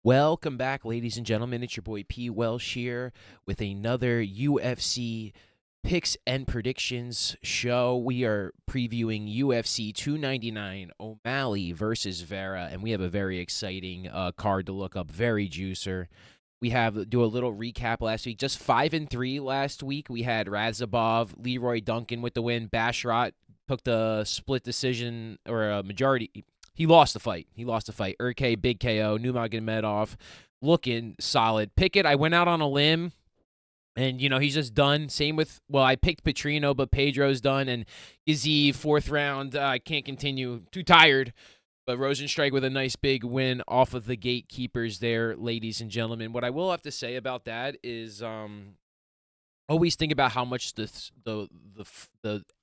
Welcome back, ladies and gentlemen. It's your boy P. Welsh here with another UFC picks and predictions show. We are previewing UFC 299 O'Malley versus Vera, and we have a very exciting card to look up. Very juicer. We have do a little recap last week. Just 5-3 last week. We had Razabov, Leroy Duncan with the win. Basharat took the split decision or a majority. He lost the fight. Urke, big KO. Nurmagomedov looking solid. Pickett, I went out on a limb, and, he's just done. Same with, I picked Petrino, but Pedro's done. And Izzy, fourth round, I can't continue. Too tired. But Rosenstrike with a nice big win off of the gatekeepers there, ladies and gentlemen. What I will have to say about that is always think about how much the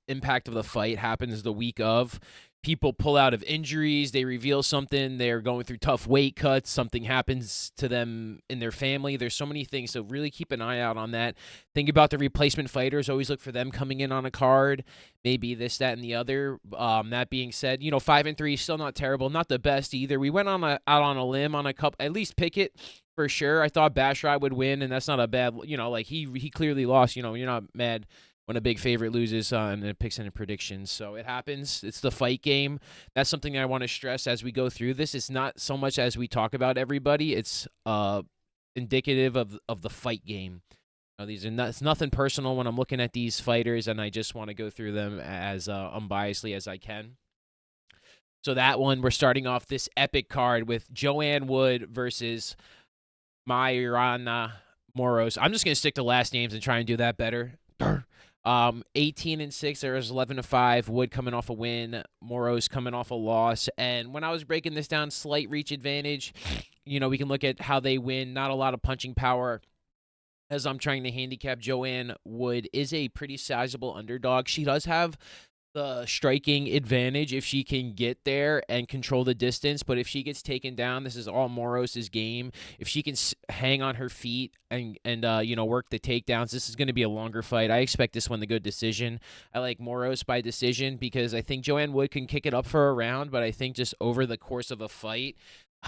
impact of the fight happens the week of. People pull out of injuries, they reveal something, they're going through tough weight cuts, something happens to them in their family. There's so many things, so really keep an eye out on that. Think about the replacement fighters, always look for them coming in on a card, maybe this, that, and the other. That being said, 5-3 still not terrible, not the best either. We went out on a limb on a couple, at least Pickett for sure. I thought Basharat would win, and that's not a bad, he clearly lost. You're not mad when a big favorite loses and it picks in predictions. So it happens. It's the fight game. That's something I want to stress as we go through this. It's not so much as we talk about everybody. It's indicative of the fight game. It's nothing personal when I'm looking at these fighters, and I just want to go through them as unbiasedly as I can. So that one, we're starting off this epic card with Joanne Wood versus Mayrana Moros. I'm just going to stick to last names and try and do that better. 18-6. There was 11-5. Wood coming off a win. Moros coming off a loss. And when I was breaking this down, slight reach advantage. We can look at how they win. Not a lot of punching power. As I'm trying to handicap, Joanne Wood is a pretty sizable underdog. She does have the striking advantage if she can get there and control the distance, but if she gets taken down, this is all Moros's game. If she can hang on her feet and work the takedowns, this is going to be a longer fight. I expect this one to go decision. I like Moros by decision because I think Joanne Wood can kick it up for a round, but I think just over the course of a fight,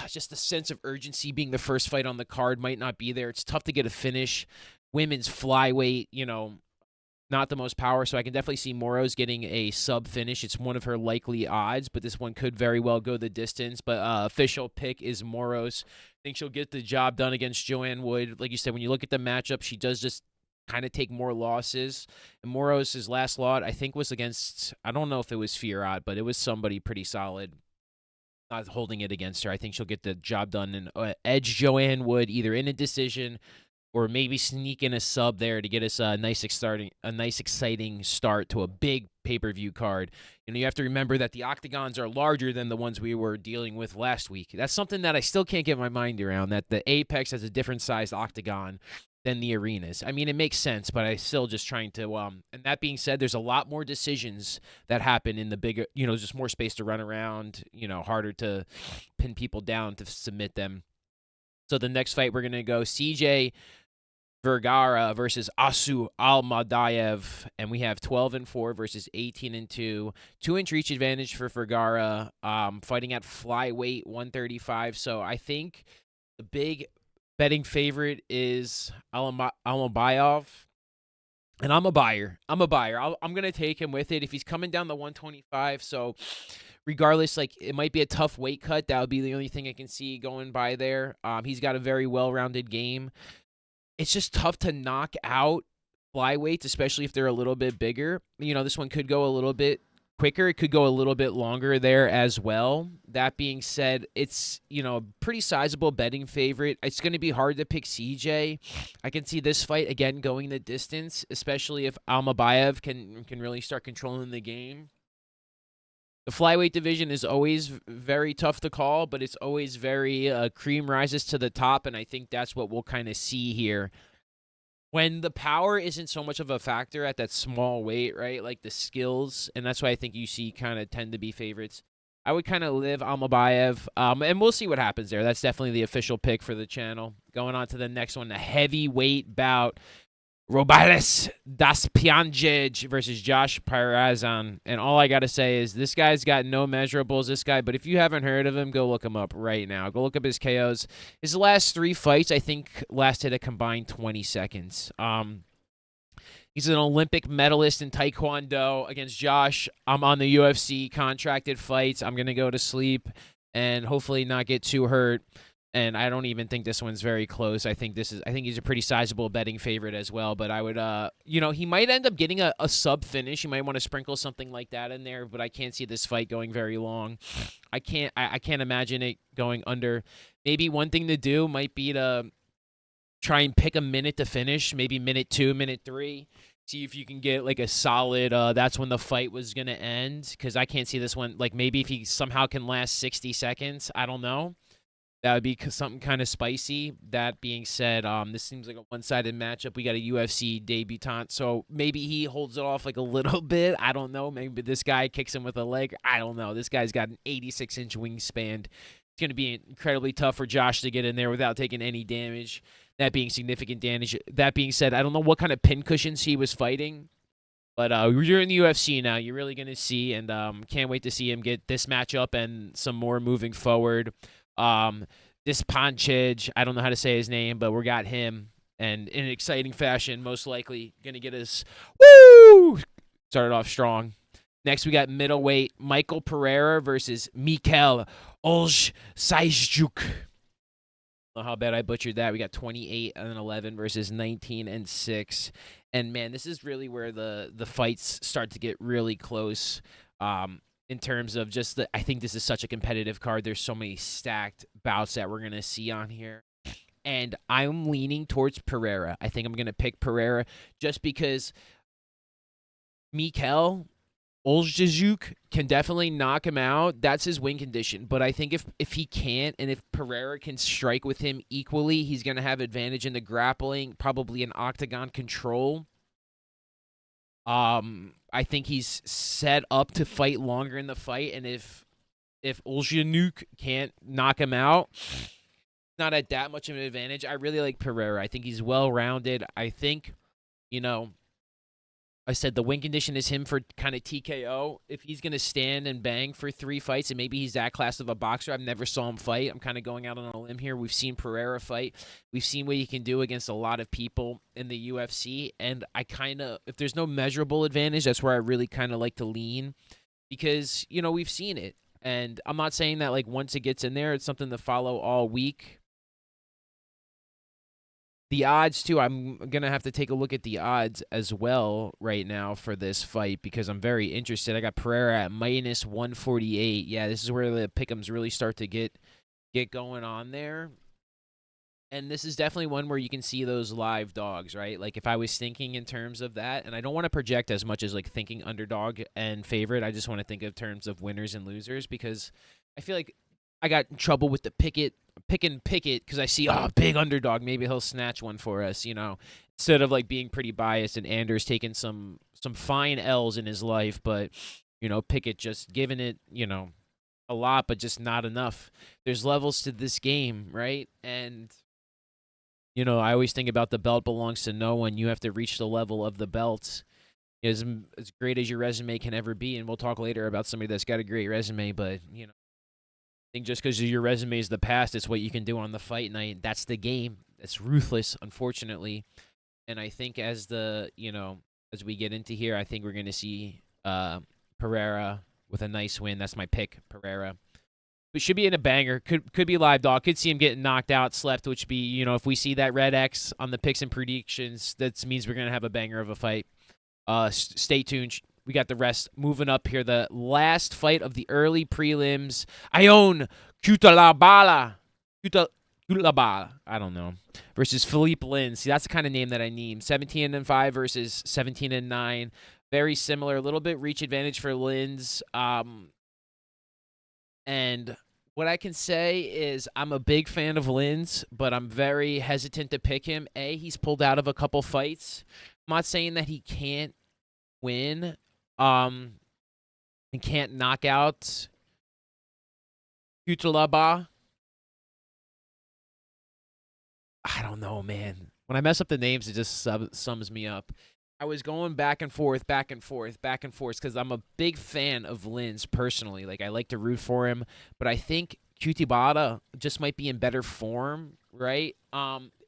just the sense of urgency being the first fight on the card might not be there. It's tough to get a finish. Women's flyweight, not the most power, so I can definitely see Moros getting a sub finish. It's one of her likely odds, but this one could very well go the distance. But official pick is Moros. I think she'll get the job done against Joanne Wood. Like you said, when you look at the matchup, she does just kind of take more losses. And Moros' last lot, I think, was against, I don't know if it was Fiorot, but it was somebody pretty solid. Not holding it against her. I think she'll get the job done and edge Joanne Wood either in a decision or maybe sneak in a sub there to get us a nice exciting start to a big pay-per-view card. You have to remember that the octagons are larger than the ones we were dealing with last week. That's something that I still can't get my mind around, that the Apex has a different sized octagon than the arenas. I mean, it makes sense, but I'm still just trying to, and that being said, there's a lot more decisions that happen in the bigger, just more space to run around, harder to pin people down to submit them. So the next fight, we're going to go CJ Vergara versus Asu Almadayev, and we have 12-4 versus 18-2. 2-inch reach advantage for Vergara, fighting at flyweight 135. So I think the big betting favorite is Almabayov, and I'm a buyer. I'm going to take him with it if he's coming down the 125. So regardless, it might be a tough weight cut. That would be the only thing I can see going by there. He's got a very well-rounded game. It's just tough to knock out flyweights, especially if they're a little bit bigger. This one could go a little bit quicker. It could go a little bit longer there as well. That being said, it's, a pretty sizable betting favorite. It's going to be hard to pick CJ. I can see this fight, again, going the distance, especially if Almabayev can really start controlling the game. The flyweight division is always very tough to call, but it's always very cream rises to the top, and I think that's what we'll kind of see here. When the power isn't so much of a factor at that small weight, right, like the skills, and that's why I think you see kind of tend to be favorites. I would kind of live Almabayev, and we'll see what happens there. That's definitely the official pick for the channel. Going on to the next one, the heavyweight bout. Robales das Pianjej versus Josh Pirazan. And all I got to say is this guy's got no measurables, this guy. But if you haven't heard of him, go look him up right now. Go look up his KOs. His last 3 fights, I think, lasted a combined 20 seconds. He's an Olympic medalist in Taekwondo. Against Josh, I'm on the UFC contracted fights. I'm going to go to sleep and hopefully not get too hurt. And I don't even think this one's very close. I think he's a pretty sizable betting favorite as well. But I would, he might end up getting a sub finish. You might want to sprinkle something like that in there. But I can't see this fight going very long. I can't imagine it going under. Maybe one thing to do might be to try and pick a minute to finish. Maybe minute 2, minute 3. See if you can get like a solid. That's when the fight was gonna end. Because I can't see this one. Like maybe if he somehow can last 60 seconds. I don't know. That would be something kind of spicy. That being said, this seems like a one-sided matchup. We got a UFC debutant, so maybe he holds it off like a little bit. I don't know. Maybe this guy kicks him with a leg. I don't know. This guy's got an 86-inch wingspan. It's going to be incredibly tough for Josh to get in there without taking any damage. That being significant damage. That being said, I don't know what kind of pin cushions he was fighting. But you're in the UFC now. You're really going to see, and can't wait to see him get this matchup and some more moving forward. This Ponchage, I don't know how to say his name, but we got him, and in an exciting fashion, most likely gonna get us started off strong. Next, we got middleweight Michael Pereira versus Mikel Olszajczuk. I don't know how bad I butchered that. We got 28-11 versus 19-6, and man, this is really where the fights start to get really close. In terms of just I think this is such a competitive card. There's so many stacked bouts that we're going to see on here. And I'm leaning towards Pereira. I think I'm going to pick Pereira just because Mikel Olszajczuk can definitely knock him out. That's his win condition. But I think if he can't and if Pereira can strike with him equally, he's going to have advantage in the grappling, probably an octagon control. I think he's set up to fight longer in the fight, and if Olszajczuk can't knock him out, not at that much of an advantage. I really like Pereira. I think he's well-rounded. I think, I said the win condition is him for kind of TKO. If he's going to stand and bang for 3 fights, and maybe he's that class of a boxer, I've never saw him fight. I'm kind of going out on a limb here. We've seen Pereira fight. We've seen what he can do against a lot of people in the UFC. And I kind of, if there's no measurable advantage, that's where I really kind of like to lean. Because, we've seen it. And I'm not saying that, like, once it gets in there, it's something to follow all week. The odds, too, I'm going to have to take a look at the odds as well right now for this fight because I'm very interested. I got Pereira at minus 148. Yeah, this is where the pick'ems really start to get going on there. And this is definitely one where you can see those live dogs, right? Like, if I was thinking in terms of that, and I don't want to project as much as, like, thinking underdog and favorite. I just want to think of terms of winners and losers because I feel like I got in trouble with the pick it because I see, big underdog. Maybe he'll snatch one for us, instead of like being pretty biased and Anders taking some fine L's in his life. But, Pickett just giving it, a lot, but just not enough. There's levels to this game, right? And, I always think about the belt belongs to no one. You have to reach the level of the belt. As great as your resume can ever be. And we'll talk later about somebody that's got a great resume, but, I think just because your resume is the past, it's what you can do on the fight night. That's the game. It's ruthless, unfortunately. And I think as as we get into here, I think we're going to see Pereira with a nice win. That's my pick, Pereira. It should be in a banger. Could be live dog. Could see him getting knocked out, slept, which be, if we see that red X on the picks and predictions, that means we're going to have a banger of a fight. Stay tuned. We got the rest moving up here. The last fight of the early prelims. Ion Cutelaba. I don't know. Versus Philippe Lin. See, that's the kind of name that I need. 17-5 versus 17-9. Very similar. A little bit reach advantage for Lin's. And what I can say is I'm a big fan of Lin's, but I'm very hesitant to pick him. He's pulled out of a couple fights. I'm not saying that he can't win. And can't knock out Cutelaba. I don't know, man. When I mess up the names, it just sums me up. I was going back and forth, back and forth, back and forth because I'm a big fan of Lynn's personally. Like I like to root for him, but I think Cutibata just might be in better form, right?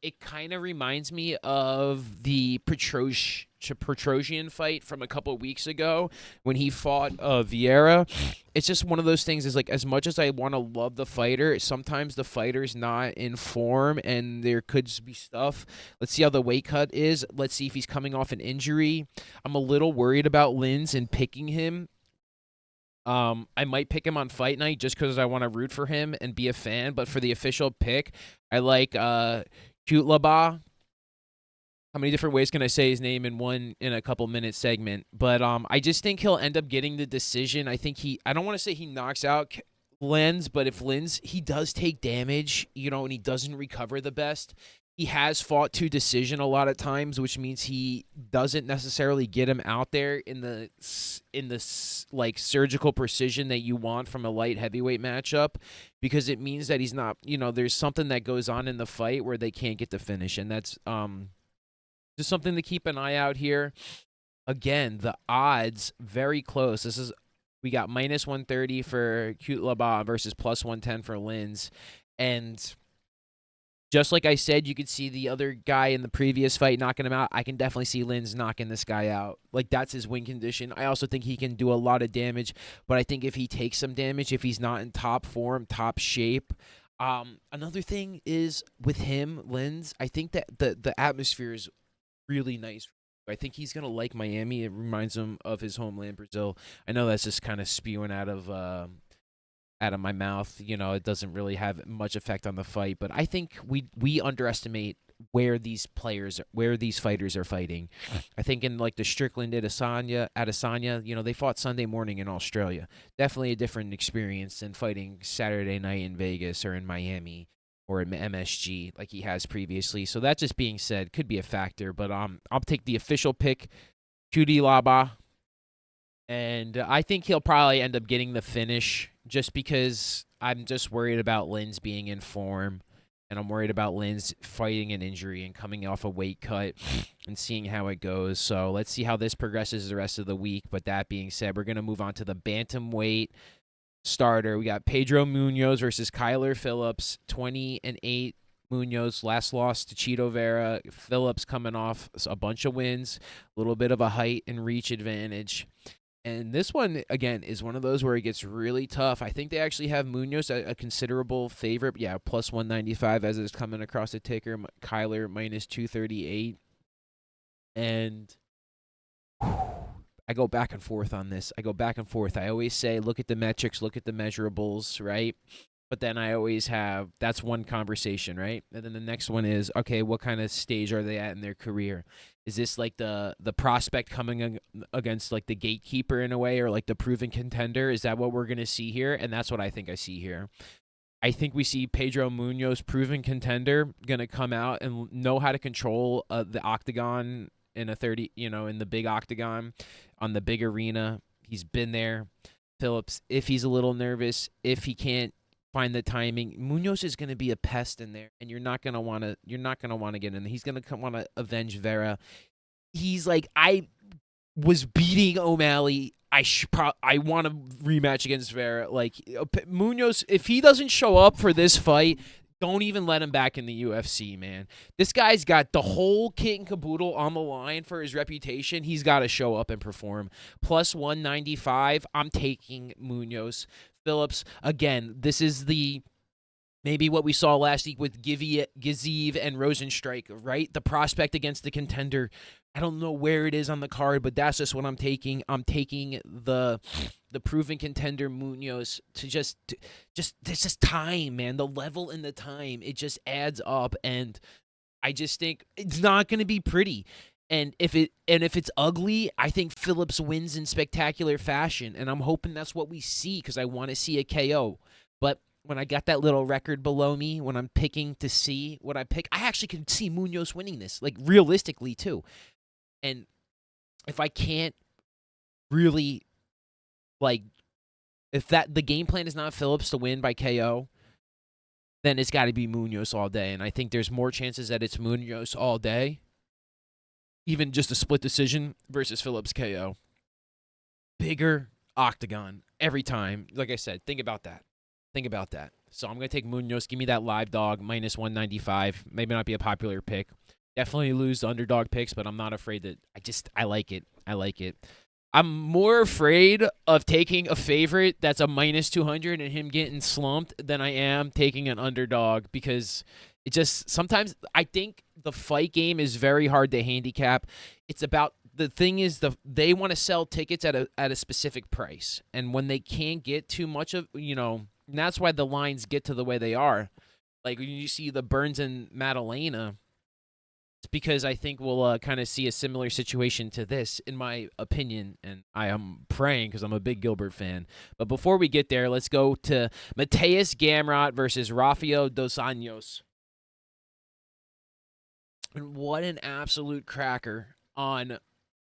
It kind of reminds me of the Petrosian fight from a couple of weeks ago when he fought Viera. It's just one of those things. Is like as much as I want to love the fighter, sometimes the fighter's not in form, and there could be stuff. Let's see how the weight cut is. Let's see if he's coming off an injury. I'm a little worried about Linz and picking him. I might pick him on fight night just because I want to root for him and be a fan. But for the official pick, I like Cutlaba. How many different ways can I say his name in a couple minute segment? But I just think he'll end up getting the decision. I think I don't want to say he knocks out Lenz, but if Lenz, he does take damage, and he doesn't recover the best. He has fought to decision a lot of times, which means he doesn't necessarily get him out there in the like surgical precision that you want from a light heavyweight matchup, because it means that he's not, there's something that goes on in the fight where they can't get the finish, and that's just something to keep an eye out here. Again, the odds very close. We got minus 130 for Cutlaba versus plus 110 for Linz, and just like I said, you could see the other guy in the previous fight knocking him out. I can definitely see Linz knocking this guy out. Like, that's his win condition. I also think he can do a lot of damage, but I think if he takes some damage, if he's not in top form, top shape. Another thing is with him, Linz, I think that the atmosphere is really nice. I think he's going to like Miami. It reminds him of his homeland, Brazil. I know that's just kind of spewing out of my mouth. It doesn't really have much effect on the fight, but I think we underestimate where these fighters are fighting. I think in like the Strickland Adesanya, they fought Sunday morning in Australia. Definitely a different experience than fighting Saturday night in Vegas or in Miami or in MSG like he has previously. So that just being said, could be a factor, but I'll take the official pick, Cudi Laba, and I think he'll probably end up getting the finish just because I'm just worried about Linz being in form, and I'm worried about Linz fighting an injury and coming off a weight cut and seeing how it goes. So let's see how this progresses the rest of the week. But that being said, we're going to move on to the bantamweight starter. We got Pedro Munoz versus Kyler Phillips, 20-8. Munoz last loss to Chito Vera. Phillips coming off a bunch of wins, a little bit of a height and reach advantage. And this one, again, is one of those where it gets really tough. I think they actually have Munoz a considerable favorite. Yeah, plus 195 as it's coming across the ticker. Kyler minus 238. And I go back and forth on this. I always say, look at the metrics, look at the measurables, right? But then I always have, that's one conversation, right? And then the next one is, okay, what kind of stage are they at in their career? Is this like the prospect coming against like the gatekeeper in a way, or like the proven contender? Is that what we're going to see here? And that's what I think I see here. I think we see Pedro Munoz, proven contender, going to come out and know how to control the octagon in in the big octagon, on the big arena. He's been there. Phillips, if he's a little nervous, if he can't find the timing, Munoz is going to be a pest in there, and you're not going to want to get in there. He's going to want to avenge Vera. He's like, I was beating O'Malley. I want to rematch against Vera. Like, Munoz, if he doesn't show up for this fight, don't even let him back in the UFC, man. This guy's got the whole kit and caboodle on the line for his reputation. He's got to show up and perform. Plus 195, I'm taking Munoz. Phillips, again, this is maybe what we saw last week with Gizeev and Rosenstrike, right? The prospect against the contender. I don't know where it is on the card, but that's just what I'm taking. I'm taking the proven contender Munoz to just there's just time, man. The level and the time, it just adds up, and I just think it's not going to be pretty. And if it's ugly, I think Phillips wins in spectacular fashion, and I'm hoping that's what we see because I want to see a KO. But when I got that little record below me, when I'm picking to see what I pick, I actually can see Munoz winning this, like realistically too. And if I can't really, like, if the game plan is not Phillips to win by KO, then it's got to be Munoz all day. And I think there's more chances that it's Munoz all day, even just a split decision versus Phillips KO. Bigger octagon every time. Like I said, think about that. Think about that. So I'm going to take Munoz. Give me that live dog, minus 195. Maybe not be a popular pick. Definitely lose the underdog picks, but I'm not afraid that I like it. I like it. I'm more afraid of taking a favorite that's a minus 200 and him getting slumped than I am taking an underdog, because it just sometimes I think the fight game is very hard to handicap. It's about the thing is they want to sell tickets at a specific price, and when they can't get too much of, and that's why the lines get to the way they are. Like when you see the Burns and Madalena, it's because I think we'll kind of see a similar situation to this, in my opinion, and I am praying because I'm a big Gilbert fan. But before we get there, let's go to Mateus Gamrot versus Rafael dos Anjos. And what an absolute cracker on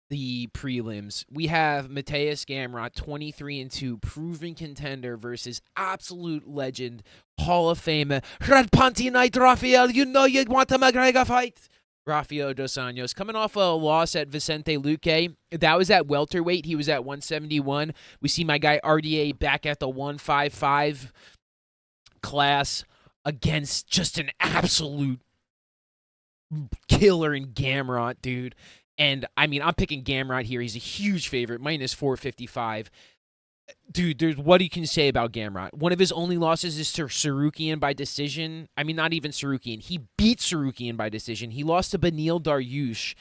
the prelims. We have Mateus Gamrot, 23-2, proven contender versus absolute legend, Hall of Famer, Red Panty Knight Rafael. You know you want a McGregor fight. Rafael dos Anjos coming off a loss at Vicente Luque. That was at welterweight. He was at 171. We see my guy RDA back at the 155 class against just an absolute killer in Gamrot, dude. And, I mean, I'm picking Gamrot here. He's a huge favorite, minus 455. Dude, what you can say about Gamrot? One of his only losses is to Sarukian by decision. I mean, not even Sarukian. He beat Sarukian by decision. He lost to Beneil Dariush.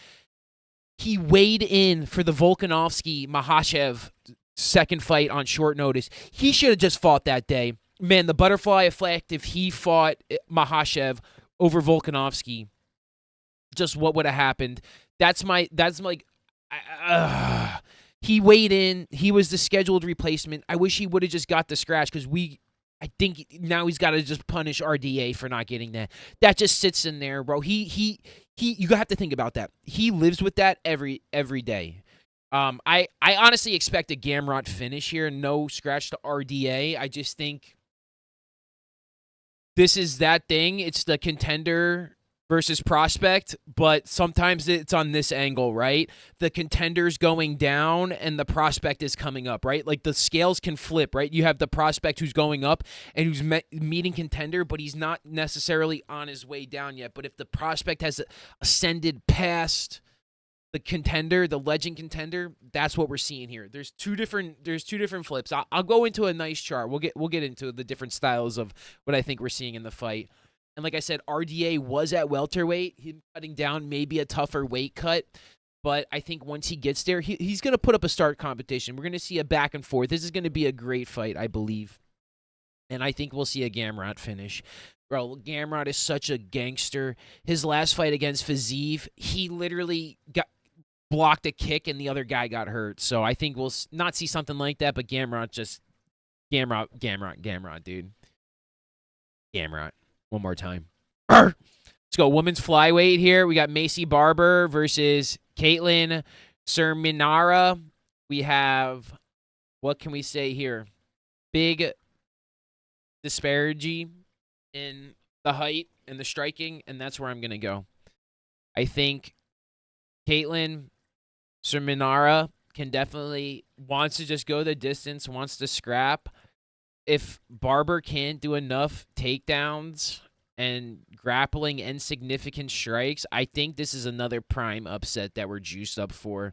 He weighed in for the Volkanovski-Makhachev second fight on short notice. He should have just fought that day. Man, the butterfly effect, if he fought Makhachev over Volkanovski, just what would have happened. He weighed in. He was the scheduled replacement. I wish he would have just got the scratch, because I think now he's got to just punish RDA for not getting that. That just sits in there, bro. You have to think about that. He lives with that every day. I honestly expect a Gamrot finish here. No scratch to RDA. I just think this is that thing. It's the contender versus prospect, but sometimes it's on this angle, right? The contender's going down and the prospect is coming up, right? Like the scales can flip, right? You have the prospect who's going up and who's meeting contender, but he's not necessarily on his way down yet. But if the prospect has ascended past the contender, the legend contender, that's what we're seeing here. There's two different flips. I'll go into a nice chart. We'll get into the different styles of what I think we're seeing in the fight. And like I said, RDA was at welterweight. Him cutting down maybe a tougher weight cut. But I think once he gets there, he's going to put up a start competition. We're going to see a back and forth. This is going to be a great fight, I believe. And I think we'll see a Gamrot finish. Bro, Gamrot is such a gangster. His last fight against Fiziev, he literally blocked a kick and the other guy got hurt. So I think we'll not see something like that, but Gamrot, dude. Gamrot. One more time. Let's go. Women's flyweight here. We got Macy Barber versus Caitlin Serminara. We have, what can we say here? Big disparity in the height and the striking, and that's where I'm going to go. I think Caitlin Serminara wants to just go the distance, wants to scrap. If Barber can't do enough takedowns and grappling and significant strikes, I think this is another prime upset that we're juiced up for.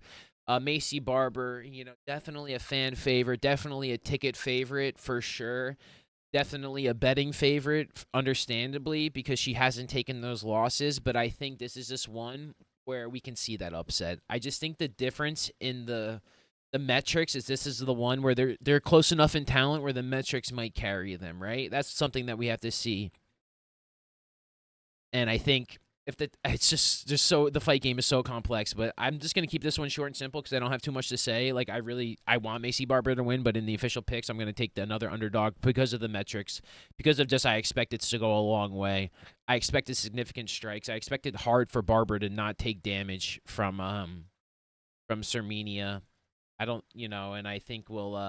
Macy Barber, definitely a fan favorite, definitely a ticket favorite for sure. Definitely a betting favorite, understandably, because she hasn't taken those losses. But I think this is just one where we can see that upset. I just think the difference in the metrics is this is the one where they're close enough in talent where the metrics might carry them, right? That's something that we have to see. And I think it's just so the fight game is so complex, but I'm just gonna keep this one short and simple because I don't have too much to say. Like I want Macy Barber to win, but in the official picks, I'm gonna take another underdog because of the metrics, because of just I expect it to go a long way. I expected significant strikes. I expected hard for Barber to not take damage from Sermenia. I don't, and I think we'll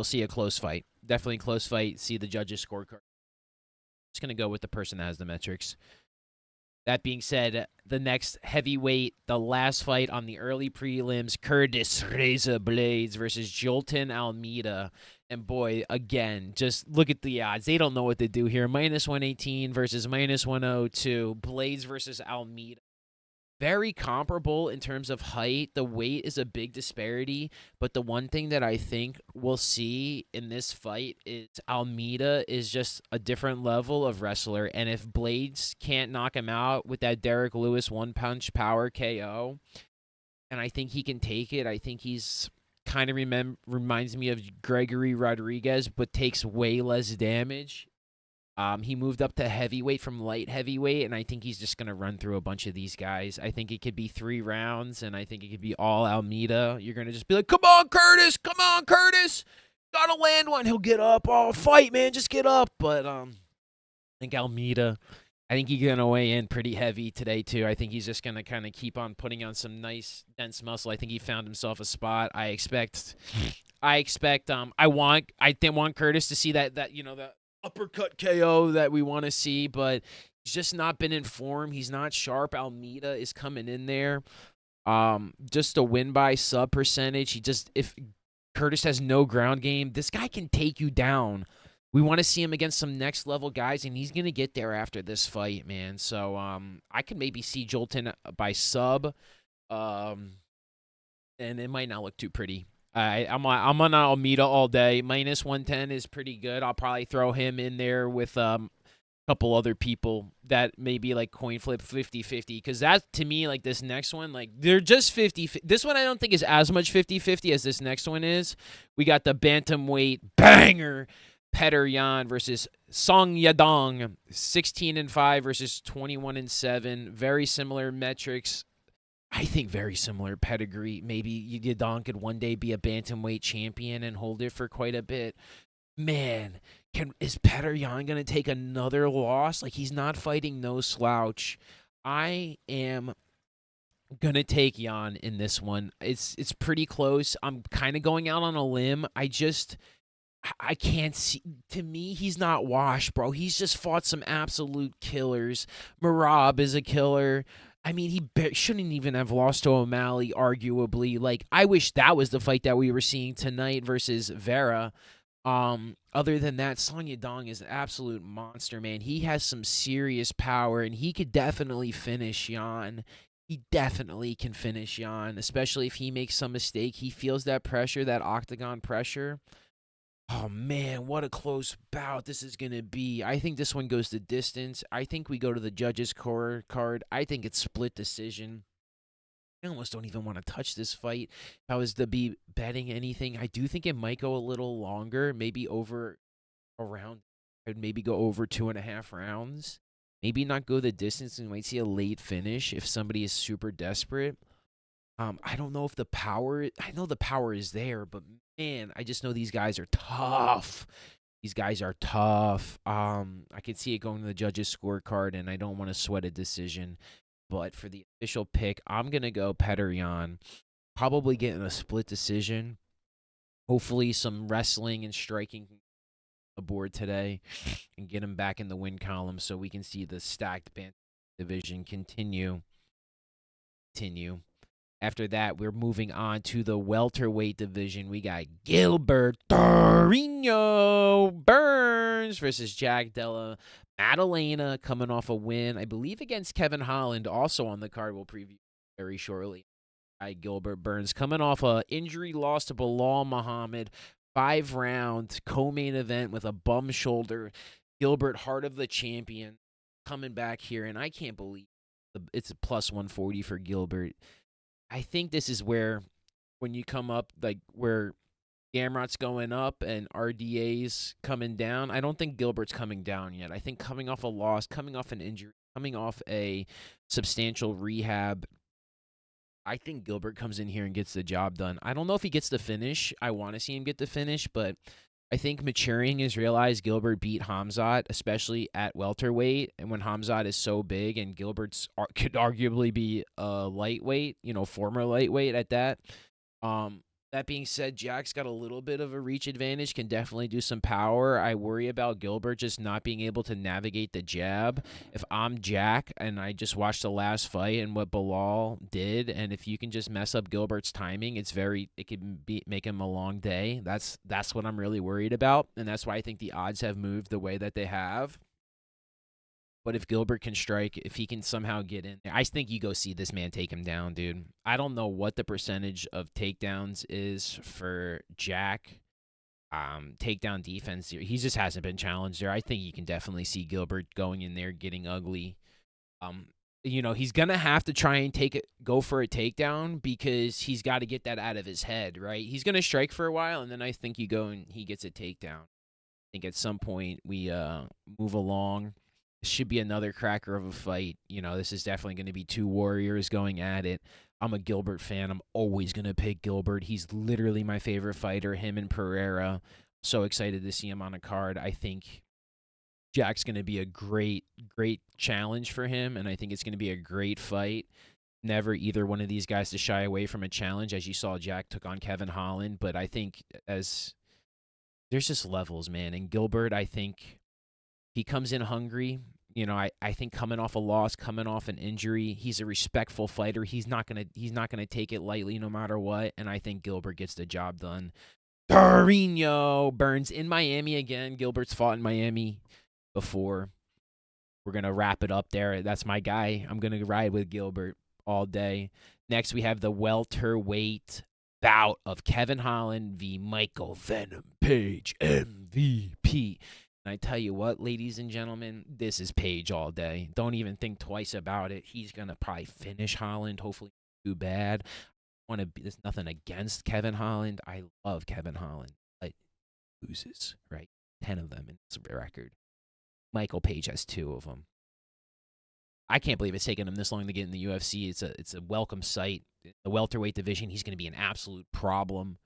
see a close fight. Definitely a close fight. See the judges' scorecard. Just going to go with the person that has the metrics. That being said, the next heavyweight, the last fight on the early prelims, Curtis Razor Blades versus Jolton Almeida. And boy, again, just look at the odds. They don't know what to do here. Minus 118 versus minus 102. Blades versus Almeida. Very comparable in terms of height. The weight is a big disparity, but the one thing that I think we'll see in this fight is Almeida is just a different level of wrestler, and if Blades can't knock him out with that Derek Lewis one-punch power KO, and I think he can take it, I think he's kind of reminds me of Gregory Rodriguez, but takes way less damage. He moved up to heavyweight from light heavyweight, and I think he's just going to run through a bunch of these guys. I think it could be 3 rounds, and I think it could be all Almeida. You're going to just be like, come on, Curtis! Come on, Curtis! Gotta land one. He'll get up. Oh, fight, man. Just get up. But I think Almeida, I think he's going to weigh in pretty heavy today, too. I think he's just going to kind of keep on putting on some nice, dense muscle. I think he found himself a spot. I want Curtis to see that the uppercut KO that we want to see, but he's just not been in form. He's not sharp. Almeida is coming in there. Just a win by sub percentage. If Curtis has no ground game, this guy can take you down. We want to see him against some next level guys, and he's going to get there after this fight, man. So I could maybe see Jolton by sub, and it might not look too pretty. I'm on Almeida all day. Minus 110 is pretty good. I'll probably throw him in there with a couple other people that maybe like coin flip 50-50. Because that, to me, like this next one, like they're just 50. This one I don't think is as much 50-50 as this next one is. We got the bantamweight banger, Petr Yan versus Song Yadong, 16-5 versus 21-7. Very similar metrics. I think very similar pedigree. Maybe Yadong could one day be a bantamweight champion and hold it for quite a bit. Man, is Petr Yan going to take another loss? Like, he's not fighting no slouch. I am going to take Yan in this one. It's pretty close. I'm kind of going out on a limb. I can't see. To me, he's not washed, bro. He's just fought some absolute killers. Merab is a killer. I mean, he shouldn't even have lost to O'Malley, arguably. Like, I wish that was the fight that we were seeing tonight versus Vera. Other than that, Song Yadong is an absolute monster, man. He has some serious power, and he could definitely finish Yan. He definitely can finish Yan, especially if he makes some mistake. He feels that pressure, that octagon pressure. Oh, man, what a close bout this is going to be. I think this one goes the distance. I think we go to the judges' card. I think it's split decision. I almost don't even want to touch this fight. If I was to be betting anything, I do think it might go a little longer, maybe over a round. I would maybe go over 2.5 rounds. Maybe not go the distance, and we might see a late finish if somebody is super desperate. I don't know if the power. I know the power is there, but man, I just know these guys are tough. These guys are tough. I can see it going to the judges' scorecard, and I don't want to sweat a decision. But for the official pick, I'm gonna go Petr Yan. Probably getting a split decision. Hopefully, some wrestling and striking aboard today, and get him back in the win column so we can see the stacked band division continue. After that, we're moving on to the welterweight division. We got Gilbert Torino Burns versus Jack Della Maddalena coming off a win, I believe, against Kevin Holland. Also on the card, we'll preview very shortly. Gilbert Burns coming off a injury loss to Bilal Muhammad. 5-round co-main event with a bum shoulder. Gilbert, heart of the champion, coming back here, and I can't believe it's a plus 140 for Gilbert. I think this is where, when you come up, like where Gamrot's going up and RDA's coming down, I don't think Gilbert's coming down yet. I think coming off a loss, coming off an injury, coming off a substantial rehab, I think Gilbert comes in here and gets the job done. I don't know if he gets the finish. I want to see him get the finish, but I think maturing has realized Gilbert beat Hamzat, especially at welterweight, and when Hamzat is so big, and Gilbert's could arguably be a lightweight, former lightweight at that. That being said, Jack's got a little bit of a reach advantage, can definitely do some power. I worry about Gilbert just not being able to navigate the jab. If I'm Jack and I just watched the last fight and what Bilal did, and if you can just mess up Gilbert's timing, it could make him a long day. That's what I'm really worried about, and that's why I think the odds have moved the way that they have. But if Gilbert can strike, if he can somehow get in there, I think you go see this man take him down, dude. I don't know what the percentage of takedowns is for Jack. Takedown defense, he just hasn't been challenged there. I think you can definitely see Gilbert going in there, getting ugly. He's gonna have to try and go for a takedown because he's got to get that out of his head, right? He's gonna strike for a while, and then I think you go and he gets a takedown. I think at some point we move along. Should be another cracker of a fight. This is definitely going to be two warriors going at it. I'm a Gilbert fan. I'm always going to pick Gilbert. He's literally my favorite fighter, him and Pereira. So excited to see him on a card. I think Jack's going to be a great, great challenge for him, and I think it's going to be a great fight. Never either one of these guys to shy away from a challenge, as you saw Jack took on Kevin Holland. But I think there's just levels, man. And Gilbert, I think he comes in hungry. I think coming off a loss, coming off an injury, he's a respectful fighter. He's not gonna take it lightly no matter what. And I think Gilbert gets the job done. Carino Burns in Miami again. Gilbert's fought in Miami before. We're gonna wrap it up there. That's my guy. I'm gonna ride with Gilbert all day. Next, we have the welterweight bout of Kevin Holland v. Michael Venom Page, MVP. And I tell you what, ladies and gentlemen, this is Page all day. Don't even think twice about it. He's going to probably finish Holland, hopefully too bad. There's nothing against Kevin Holland. I love Kevin Holland. But loses, right? 10 of them in this record. Michael Page has 2 of them. I can't believe it's taken him this long to get in the UFC. It's a welcome sight. The welterweight division, he's going to be an absolute problem.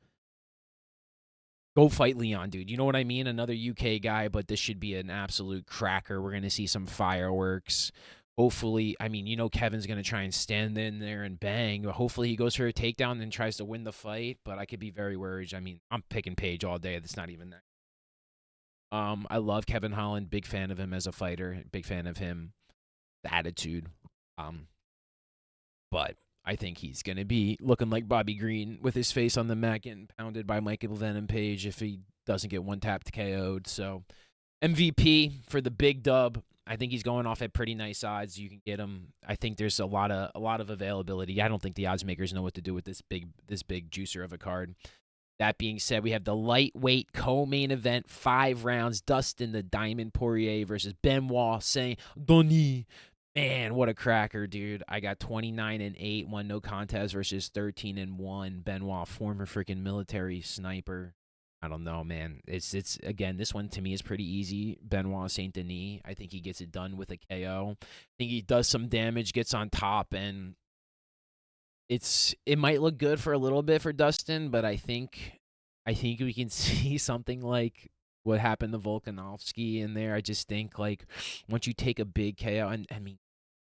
Go fight Leon, dude. You know what I mean? Another UK guy, but this should be an absolute cracker. We're going to see some fireworks. Hopefully, Kevin's going to try and stand in there and bang. Hopefully he goes for a takedown and tries to win the fight, but I could be very worried. I'm picking Page all day. That's not even that. I love Kevin Holland. Big fan of him as a fighter. Big fan of him. The attitude. But I think he's going to be looking like Bobby Green with his face on the mat getting pounded by Michael Venom Page if he doesn't get one tapped KO'd. So MVP for the big dub. I think he's going off at pretty nice odds. You can get him. I think there's a lot of availability. I don't think the odds makers know what to do with this big juicer of a card. That being said, we have the lightweight co-main event, 5 rounds. Dustin the Diamond Poirier versus Benoit Saint-Denis. Man, what a cracker, dude. I got 29-8, won no contest versus 13-1. Benoit, former freaking military sniper. I don't know, man. It's again, this one to me is pretty easy. Benoit Saint-Denis. I think he gets it done with a KO. I think he does some damage, gets on top, and it might look good for a little bit for Dustin, but I think we can see something like what happened to Volkanovski in there. I just think like once you take a big KO, and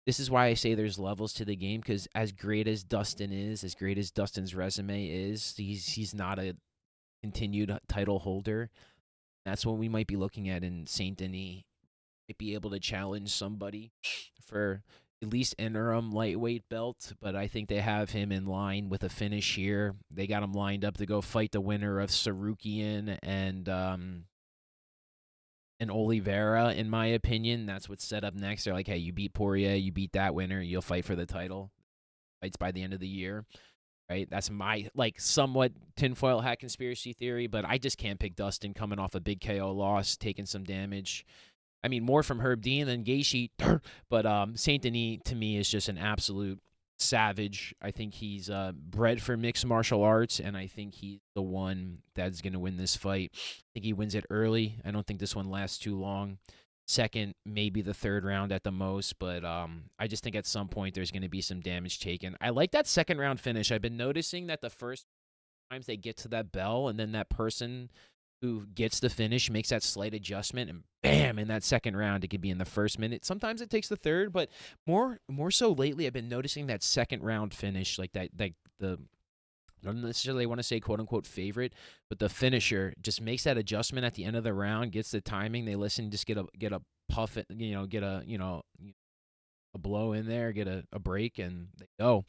this is why I say there's levels to the game, because as great as Dustin is, as great as Dustin's resume is, he's not a continued title holder. That's what we might be looking at in Saint Denis. Might be able to challenge somebody for at least interim lightweight belt, but I think they have him in line with a finish here. They got him lined up to go fight the winner of Sarukian and Oliveira, in my opinion. That's what's set up next. They're like, hey, you beat Poirier, you beat that winner, you'll fight for the title. Fights by the end of the year, right? That's my, somewhat tinfoil hat conspiracy theory, but I just can't pick Dustin coming off a big KO loss, taking some damage. More from Herb Dean than Gaethje, but Saint Denis, to me, is just an absolute savage. I think he's bred for mixed martial arts, and I think he's the one that's going to win this fight. I think he wins it early. I don't think this one lasts too long. Second, maybe the third round at the most, but I just think at some point there's going to be some damage taken. I like that second round finish. I've been noticing that the first times they get to that bell, and then that person who gets the finish makes that slight adjustment, and bam, in that second round, it could be in the first minute. Sometimes it takes the third, but more so lately, I've been noticing that second round finish, like the I don't necessarily want to say quote unquote favorite, but the finisher just makes that adjustment at the end of the round, gets the timing. They listen, just get a puff, get a blow in there, get a break, and they go.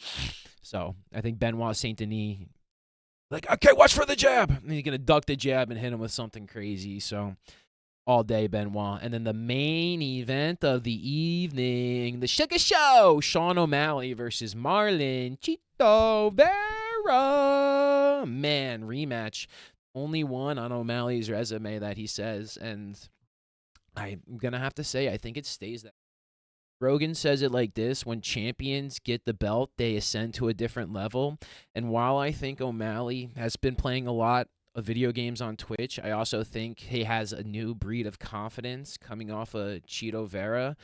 So I think Benoit Saint Denis, like, okay, watch for the jab. And he's gonna duck the jab and hit him with something crazy. So all day Benoit. And then the main event of the evening, the Sugar Show, Sean O'Malley versus Marlon Chito Vera. Man, rematch. Only one on O'Malley's resume that he says. And I'm going to have to say, I think it stays that. Rogan says it like this: when champions get the belt, they ascend to a different level. And while I think O'Malley has been playing a lot of video games on Twitch, I also think he has a new breed of confidence coming off of Chito Vera.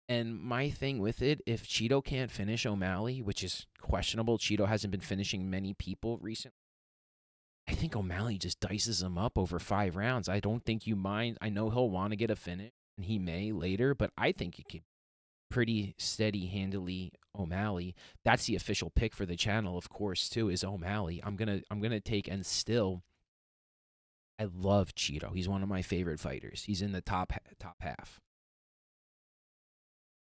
And my thing with it, if Chito can't finish O'Malley, which is questionable, Chito hasn't been finishing many people recently, I think O'Malley just dices him up over 5 rounds. I don't think you mind. I know he'll want to get a finish, and he may later, but I think it could pretty steady handily O'Malley. That's the official pick for the channel, of course, too, is O'Malley. I'm gonna take, and still I love Chito. He's one of my favorite fighters. He's in the top half.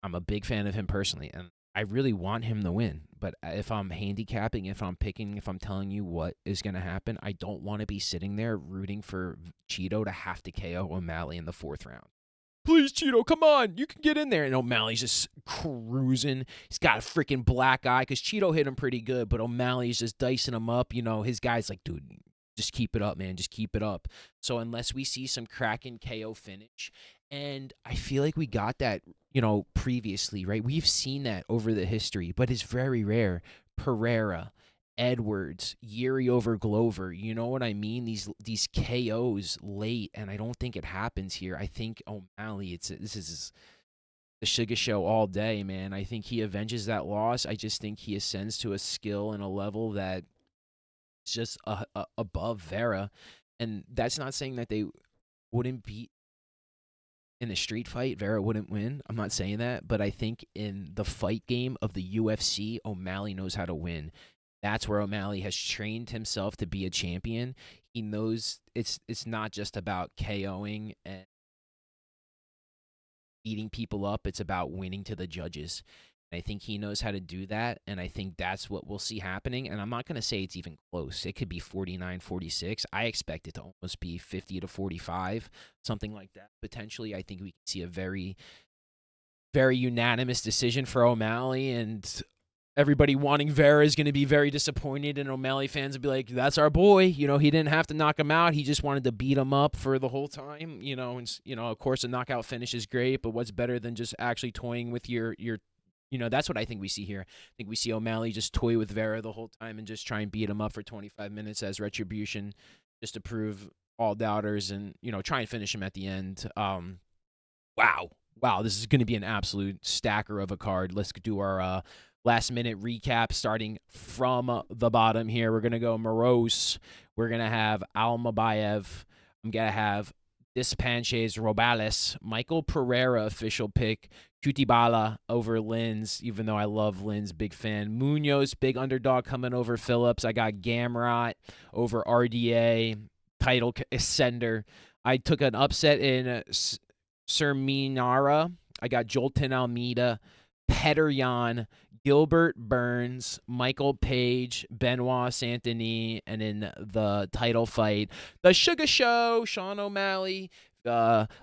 I'm a big fan of him personally, and I really want him to win. But if I'm handicapping, if I'm picking, if I'm telling you what is going to happen, I don't want to be sitting there rooting for Chito to have to KO O'Malley in the 4th round. Please, Chito, come on. You can get in there. And O'Malley's just cruising. He's got a freaking black eye because Chito hit him pretty good, but O'Malley's just dicing him up. His guy's like, dude, just keep it up, man. Just keep it up. So unless we see some cracking KO finish, and I feel like we got that, previously, right? We've seen that over the history, but it's very rare. Pereira, Edwards, Yuri over Glover. You know what I mean? These KOs late, and I don't think it happens here. I think O'Malley, this is the Sugar Show all day, man. I think he avenges that loss. I just think he ascends to a skill and a level that is just above Vera. And that's not saying that they wouldn't beat in a street fight, Vera wouldn't win. I'm not saying that, but I think in the fight game of the UFC, O'Malley knows how to win. That's where O'Malley has trained himself to be a champion. He knows it's not just about KOing and beating people up. It's about winning to the judges. I think he knows how to do that, and I think that's what we'll see happening. And I'm not going to say it's even close. It could be 49-46. I expect it to almost be 50-45, something like that. Potentially, I think we can see a very, very unanimous decision for O'Malley, and everybody wanting Vera is going to be very disappointed, and O'Malley fans will be like, that's our boy. He didn't have to knock him out. He just wanted to beat him up for the whole time. And of course, a knockout finish is great, but what's better than just actually toying with your that's what I think we see here. I think we see O'Malley just toy with Vera the whole time and just try and beat him up for 25 minutes as retribution, just to prove all doubters and, try and finish him at the end. Wow, this is going to be an absolute stacker of a card. Let's do our last-minute recap starting from the bottom here. We're going to go Moros. We're going to have Almabayev. I'm going to have Dispanches Robales. Michael Pereira, official pick. Cutibala over Lins, even though I love Lins, big fan. Munoz, big underdog coming over Phillips. I got Gamrot over RDA, title ascender. I took an upset in Serminara. I got Jolton Almeida, Petterjan, Gilbert Burns, Michael Page, Benoit Saint Denis, and in the title fight, the Sugar Show, Sean O'Malley.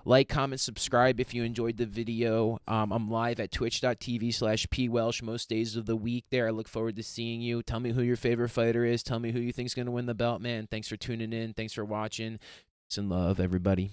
Like, comment, subscribe if you enjoyed the video. I'm live at twitch.tv/pwelsh most days of the week there. I look forward to seeing you. Tell me who your favorite fighter is. Tell me who you think's going to win the belt, man. Thanks for tuning in. Thanks for watching. Peace and love, everybody.